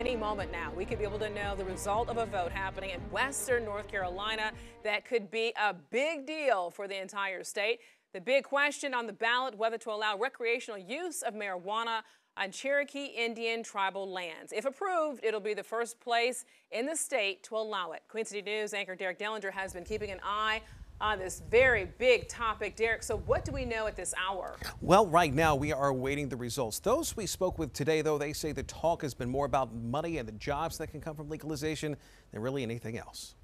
Any moment now, we could be able to know the result of a vote happening in Western North Carolina that could be a big deal for the entire state. The big question on the ballot, whether to allow recreational use of marijuana on Cherokee Indian tribal lands. If approved, it'll be the first place in the state to allow it. Queen City News anchor Derek Dellinger has been keeping an eye on this very big topic. Derek, so what do we know at this hour? Well, right now we are awaiting the results. Those we spoke with today, though, they say the talk has been more about money and the jobs that can come from legalization than really anything else.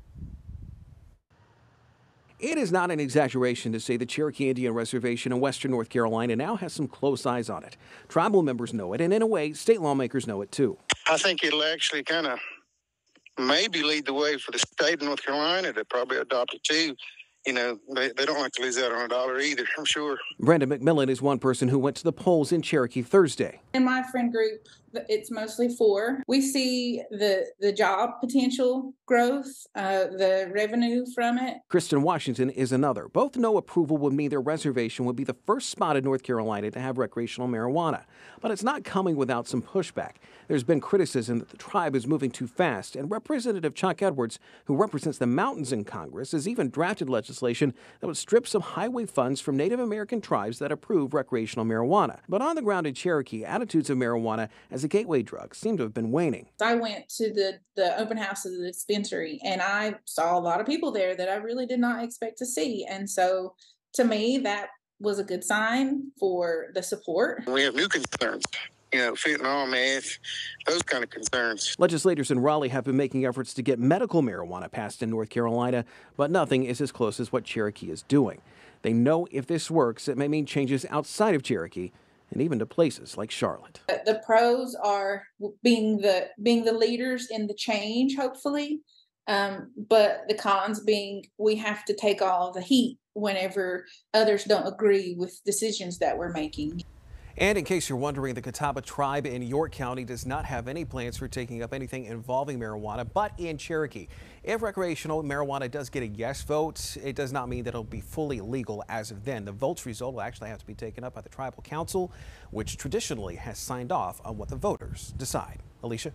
It is not an exaggeration to say the Cherokee Indian Reservation in Western North Carolina now has some close eyes on it. Tribal members know it, and in a way, state lawmakers know it too. I think it'll actually kind of maybe lead the way for the state of North Carolina to probably adopt it too. You know, they don't like to lose out on a dollar either, I'm sure. Brandon McMillan is one person who went to the polls in Cherokee Thursday. In my friend group, it's mostly four. We see the job potential growth, the revenue from it. Kristen Washington is another. Both know approval would mean their reservation would be the first spot in North Carolina to have recreational marijuana. But it's not coming without some pushback. There's been criticism that the tribe is moving too fast, and Representative Chuck Edwards, who represents the mountains in Congress, has even drafted legislation that would strip some highway funds from Native American tribes that approve recreational marijuana. But on the ground in Cherokee, attitudes of marijuana as a gateway drug seem to have been waning. I went to the open house of the dispensary, and I saw a lot of people there that I really did not expect to see. And so to me, that was a good sign for the support. We have new concerns. You know, fentanyl, meth, those kind of concerns. Legislators in Raleigh have been making efforts to get medical marijuana passed in North Carolina, but nothing is as close as what Cherokee is doing. They know if this works, it may mean changes outside of Cherokee and even to places like Charlotte. The pros are being the leaders in the change, hopefully, but the cons being we have to take all the heat whenever others don't agree with decisions that we're making. And in case you're wondering, the Catawba tribe in York County does not have any plans for taking up anything involving marijuana, but in Cherokee. If recreational marijuana does get a yes vote, it does not mean that it'll be fully legal as of then. The vote's result will actually have to be taken up by the tribal council, which traditionally has signed off on what the voters decide. Alicia?